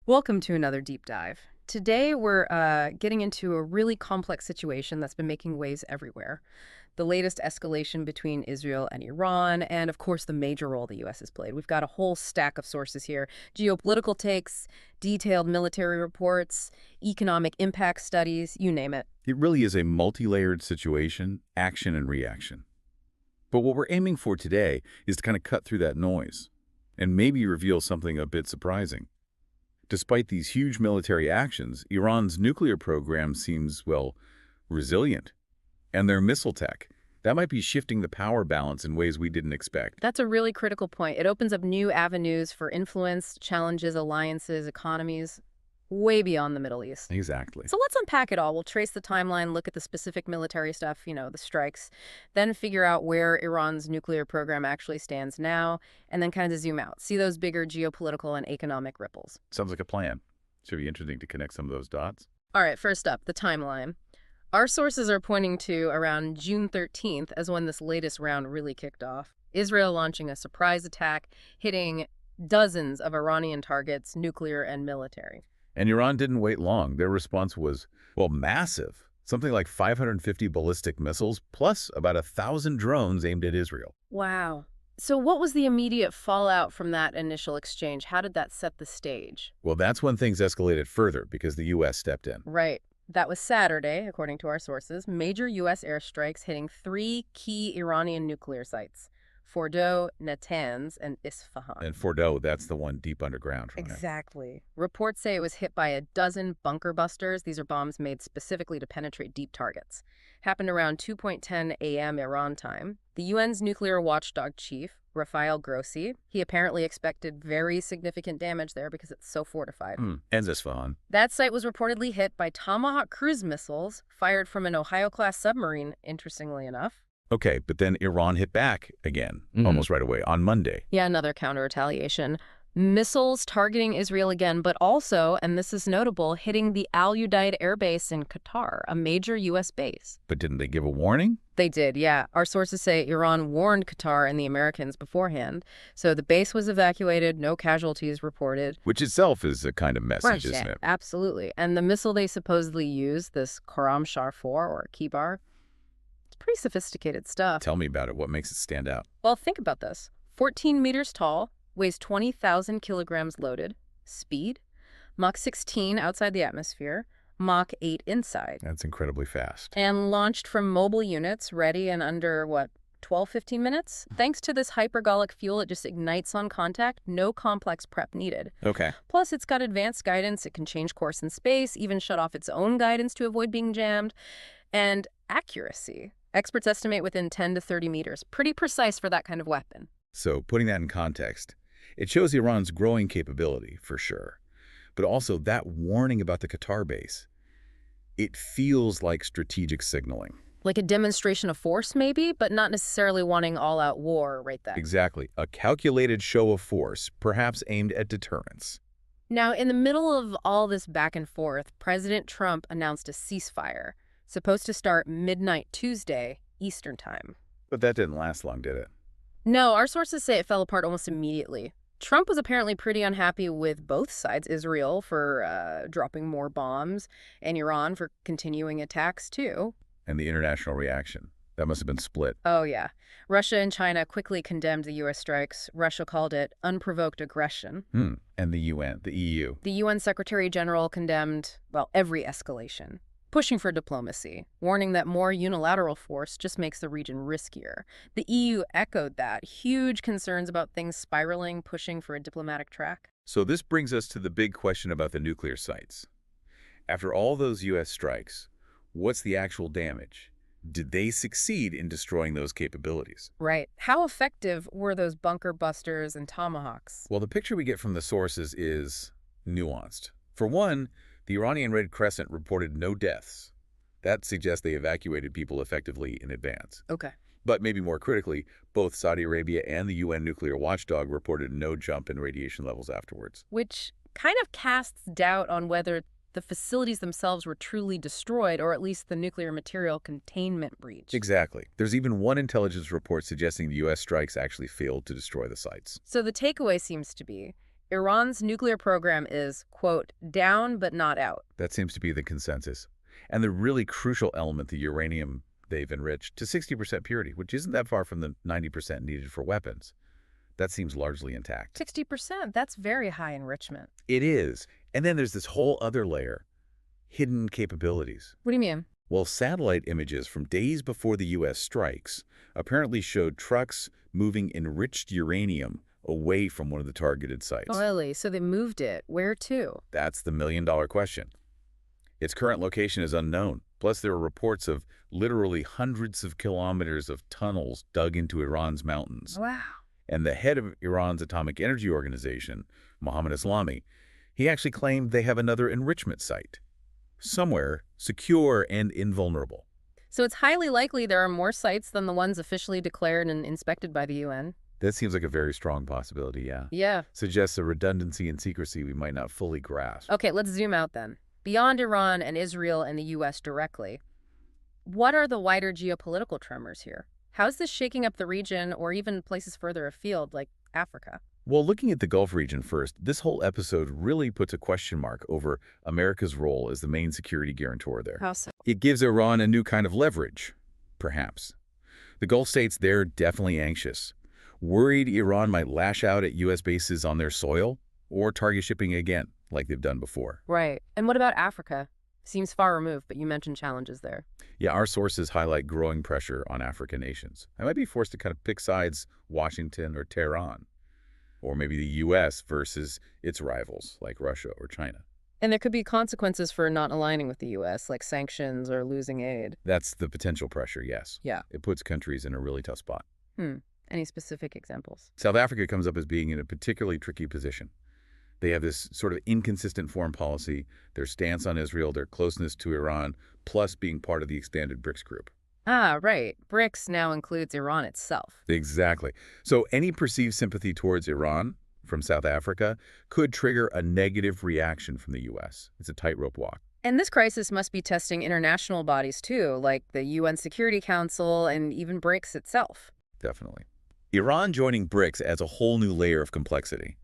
Welcome to another deep dive. Today, we're getting into a really complex situation that's been making waves everywhere. The latest escalation between Israel and Iran, and of course, the major role the U.S. has played. We've got a whole stack of sources here: geopolitical takes, detailed military reports, economic impact studies, you name it. It really is a multi-layered situation, action and reaction. But what we're aiming for today is to kind of cut through that noise and maybe reveal something a bit surprising. Despite these huge military actions, Iran's nuclear program seems, well, resilient. And their missile tech, that might be shifting the power balance in ways we didn't expect. That's a really critical point. It opens up new avenues for influence, challenges, alliances, economies, way beyond the Middle East. Exactly. So let's unpack it all. We'll trace the timeline, look at the specific military stuff, the strikes, then figure out where Iran's nuclear program actually stands now, and then kind of zoom out, see those bigger geopolitical and economic ripples. Sounds like a plan. Should be interesting to connect some of those dots. All right, first up, the timeline. Our sources are pointing to around June 13th as when this latest round really kicked off. Israel launching a surprise attack, hitting dozens of Iranian targets, nuclear and military. And Iran didn't wait long. Their response was, well, massive. Something like 550 ballistic missiles, plus about 1,000 drones aimed at Israel. Wow. So what was the immediate fallout from that initial exchange? How did that set the stage? Well, that's when things escalated further because the U.S. stepped in. Right. That was Saturday, according to our sources. Major U.S. airstrikes hitting three key Iranian nuclear sites: Fordow, Natanz, and Isfahan. And Fordow, that's the one deep underground. Exactly. Reports say it was hit by a dozen bunker busters. These are bombs made specifically to penetrate deep targets. Happened around 2:10 a.m. Iran time. The UN's nuclear watchdog chief, Rafael Grossi, he apparently expected very significant damage there because it's so fortified. And Isfahan. That site was reportedly hit by Tomahawk cruise missiles fired from an Ohio-class submarine, interestingly enough. Okay, but then Iran hit back again, almost right away, on Monday. Yeah, another counter-retaliation. Missiles targeting Israel again, but also, and this is notable, hitting the Al Udeid airbase in Qatar, a major U.S. base. But didn't they give a warning? They did, yeah. Our sources say Iran warned Qatar and the Americans beforehand. So the base was evacuated, no casualties reported. Which itself is a kind of message, Right, isn't it? Absolutely. And the missile they supposedly used, this Khorramshahr 4 or Kibar, it's pretty sophisticated stuff. Tell me about it. What makes it stand out? Well, think about this. 14 meters tall, weighs 20,000 kilograms loaded, speed, Mach 16 outside the atmosphere, Mach 8 inside. That's incredibly fast. And launched from mobile units, ready in under, 12, 15 minutes? Thanks to this hypergolic fuel, it just ignites on contact, no complex prep needed. Okay. Plus, it's got advanced guidance, it can change course in space, even shut off its own guidance to avoid being jammed. And accuracy. Experts estimate within 10 to 30 meters. Pretty precise for that kind of weapon. So, putting that in context, it shows Iran's growing capability, for sure. But also that warning about the Qatar base. It feels like strategic signaling. Like a demonstration of force, maybe, but not necessarily wanting all-out war right then. Exactly. A calculated show of force, perhaps aimed at deterrence. Now, in the middle of all this back and forth, President Trump announced a ceasefire, supposed to start midnight Tuesday, Eastern Time. But that didn't last long, did it? No, our sources say it fell apart almost immediately. Trump was apparently pretty unhappy with both sides, Israel for dropping more bombs, and Iran for continuing attacks, too. And the international reaction. That must have been split. Oh, yeah. Russia and China quickly condemned the U.S. strikes. Russia called it unprovoked aggression. And the UN, the EU. The UN Secretary General condemned, every escalation, pushing for diplomacy, warning that more unilateral force just makes the region riskier. The EU echoed that, huge concerns about things spiraling, pushing for a diplomatic track. So this brings us to the big question about the nuclear sites. After all those U.S. strikes, what's the actual damage? Did they succeed in destroying those capabilities? Right. How effective were those bunker busters and tomahawks? Well, the picture we get from the sources is nuanced. For one, the Iranian Red Crescent reported no deaths. That suggests they evacuated people effectively in advance. Okay. But maybe more critically, both Saudi Arabia and the UN nuclear watchdog reported no jump in radiation levels afterwards. Which kind of casts doubt on whether the facilities themselves were truly destroyed, or at least the nuclear material containment breached. Exactly. There's even one intelligence report suggesting the U.S. strikes actually failed to destroy the sites. So the takeaway seems to be, Iran's nuclear program is, quote, down but not out. That seems to be the consensus. And the really crucial element, the uranium they've enriched to 60% purity, which isn't that far from the 90% needed for weapons. That seems largely intact. 60%, that's very high enrichment. It is. And then there's this whole other layer, hidden capabilities. What do you mean? Well, satellite images from days before the U.S. strikes apparently showed trucks moving enriched uranium away from one of the targeted sites. Oh, really? So they moved it. Where to? That's the million-dollar question. Its current location is unknown. Plus, there are reports of literally hundreds of kilometers of tunnels dug into Iran's mountains. Wow. And the head of Iran's Atomic Energy Organization, Mohammad Islami, he actually claimed they have another enrichment site, somewhere secure and invulnerable. So it's highly likely there are more sites than the ones officially declared and inspected by the UN. That seems like a very strong possibility, yeah. Yeah. Suggests a redundancy and secrecy we might not fully grasp. Okay, let's zoom out then. Beyond Iran and Israel and the U.S. directly, what are the wider geopolitical tremors here? How's this shaking up the region or even places further afield, like Africa? Well, looking at the Gulf region first, this whole episode really puts a question mark over America's role as the main security guarantor there. How so? It gives Iran a new kind of leverage, perhaps. The Gulf states, they're definitely anxious, worried Iran might lash out at U.S. bases on their soil or target shipping again, like they've done before. Right. And what about Africa? Seems far removed, but you mentioned challenges there. Yeah, our sources highlight growing pressure on African nations. I might be forced to kind of pick sides, Washington or Tehran, or maybe the U.S. versus its rivals, like Russia or China. And there could be consequences for not aligning with the U.S., like sanctions or losing aid. That's the potential pressure, yes. Yeah. It puts countries in a really tough spot. Any specific examples? South Africa comes up as being in a particularly tricky position. They have this sort of inconsistent foreign policy, their stance on Israel, their closeness to Iran, plus being part of the expanded BRICS group. Ah, right. BRICS now includes Iran itself. Exactly. So any perceived sympathy towards Iran from South Africa could trigger a negative reaction from the U.S. It's a tightrope walk. And this crisis must be testing international bodies too, like the UN Security Council and even BRICS itself. Definitely. Iran joining BRICS adds a whole new layer of complexity.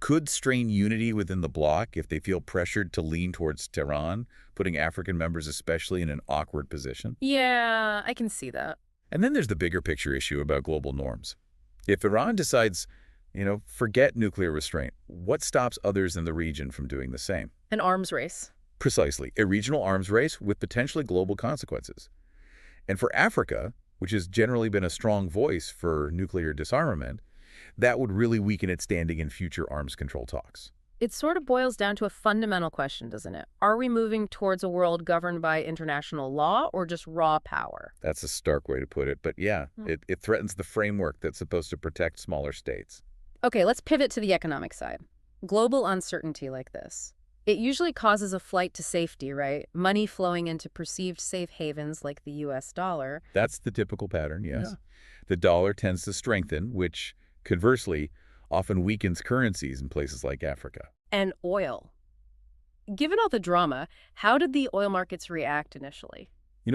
Could strain unity within the bloc if they feel pressured to lean towards Tehran, putting African members especially in an awkward position. Yeah, I can see that. And then there's the bigger picture issue about global norms. If Iran decides, forget nuclear restraint, what stops others in the region from doing the same? An arms race. Precisely, a regional arms race with potentially global consequences. And for Africa, which has generally been a strong voice for nuclear disarmament, that would really weaken its standing in future arms control talks. It sort of boils down to a fundamental question, doesn't it? Are we moving towards a world governed by international law or just raw power? That's a stark way to put it, but yeah, it threatens the framework that's supposed to protect smaller states. Okay, let's pivot to the economic side. Global uncertainty like this. It usually causes a flight to safety, right? Money flowing into perceived safe havens like the U.S. dollar. That's the typical pattern, yes. Yeah. The dollar tends to strengthen, which, conversely, often weakens currencies in places like Africa. And oil. Given all the drama, how did the oil markets react initially?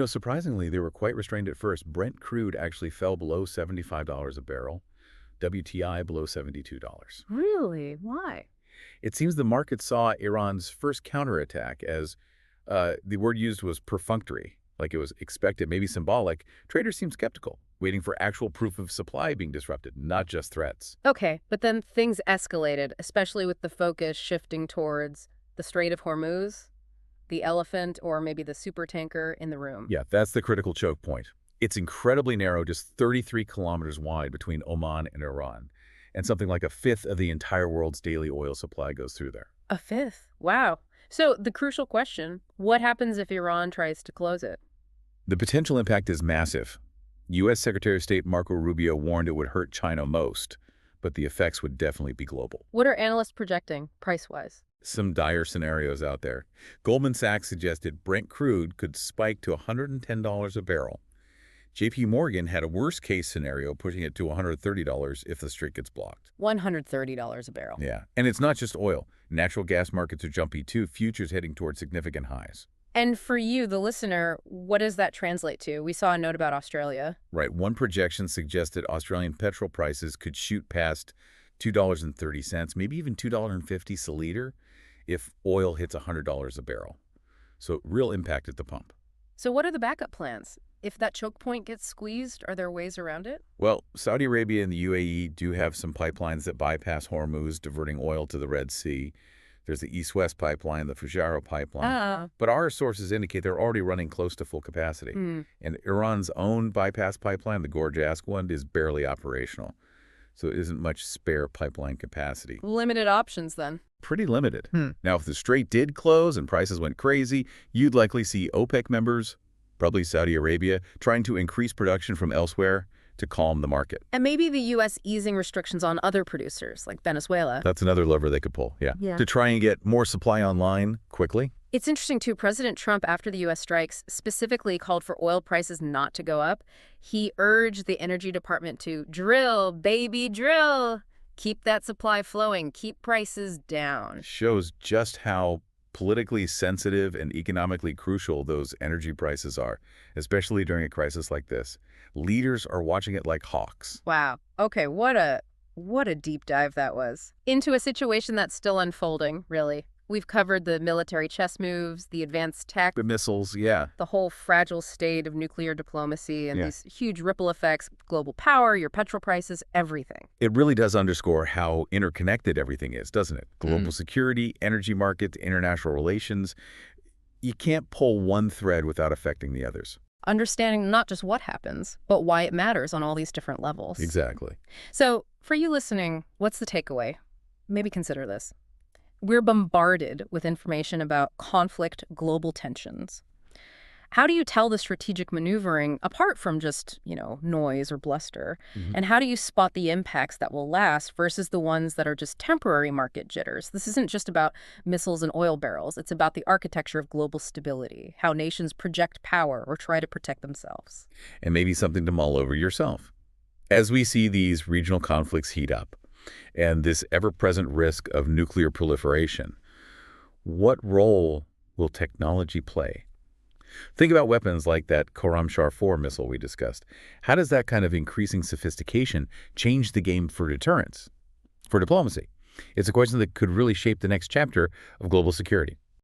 Surprisingly, they were quite restrained at first. Brent crude actually fell below $75 a barrel, WTI below $72. Really? Why? It seems the market saw Iran's first counterattack as the word used was perfunctory, like it was expected, maybe symbolic. Traders seemed skeptical, waiting for actual proof of supply being disrupted, not just threats. Okay, but then things escalated, especially with the focus shifting towards the Strait of Hormuz, the elephant, or maybe the supertanker in the room. Yeah, that's the critical choke point. It's incredibly narrow, just 33 kilometers wide between Oman and Iran, and something like a fifth of the entire world's daily oil supply goes through there. A fifth? Wow. So the crucial question, what happens if Iran tries to close it? The potential impact is massive. U.S. Secretary of State Marco Rubio warned it would hurt China most, but the effects would definitely be global. What are analysts projecting, price-wise? Some dire scenarios out there. Goldman Sachs suggested Brent crude could spike to $110 a barrel. J.P. Morgan had a worst-case scenario, pushing it to $130 if the strait gets blocked. $130 a barrel. Yeah, and it's not just oil. Natural gas markets are jumpy too, futures heading towards significant highs. And for you, the listener, what does that translate to? We saw a note about Australia. Right, one projection suggested Australian petrol prices could shoot past $2.30, maybe even $2.50 a liter if oil hits $100 a barrel. So real impact at the pump. So what are the backup plans? If that choke point gets squeezed, are there ways around it? Well, Saudi Arabia and the UAE do have some pipelines that bypass Hormuz, diverting oil to the Red Sea. There's the East-West pipeline, the Fujairah pipeline. But our sources indicate they're already running close to full capacity. And Iran's own bypass pipeline, the Gorjask one, is barely operational. So there isn't much spare pipeline capacity. Limited options, then. Pretty limited. Now, if the Strait did close and prices went crazy, you'd likely see OPEC members, probably Saudi Arabia, trying to increase production from elsewhere to calm the market. And maybe the U.S. easing restrictions on other producers, like Venezuela. That's another lever they could pull, yeah. To try and get more supply online quickly. It's interesting, too. President Trump, after the U.S. strikes, specifically called for oil prices not to go up. He urged the Energy Department to drill, baby, drill. Keep that supply flowing. Keep prices down. Shows just how politically sensitive and economically crucial those energy prices are, especially during a crisis like this. Leaders are watching it like hawks. Wow. Okay, what a deep dive that was. Into a situation that's still unfolding, really. We've covered the military chess moves, the advanced tech, The missiles, yeah. the whole fragile state of nuclear diplomacy, and these huge ripple effects, global power, your petrol prices, everything. It really does underscore how interconnected everything is, doesn't it? Global security, energy markets, international relations. You can't pull one thread without affecting the others. Understanding not just what happens, but why it matters on all these different levels. Exactly. So, for you listening, what's the takeaway? Maybe consider this. We're bombarded with information about conflict, global tensions. How do you tell the strategic maneuvering apart from just, noise or bluster? And how do you spot the impacts that will last versus the ones that are just temporary market jitters? This isn't just about missiles and oil barrels. It's about the architecture of global stability, how nations project power or try to protect themselves. And maybe something to mull over yourself. As we see these regional conflicts heat up, and this ever-present risk of nuclear proliferation, what role will technology play? Think about weapons like that Khorramshahr 4 missile we discussed. How does that kind of increasing sophistication change the game for deterrence, for diplomacy? It's a question that could really shape the next chapter of global security.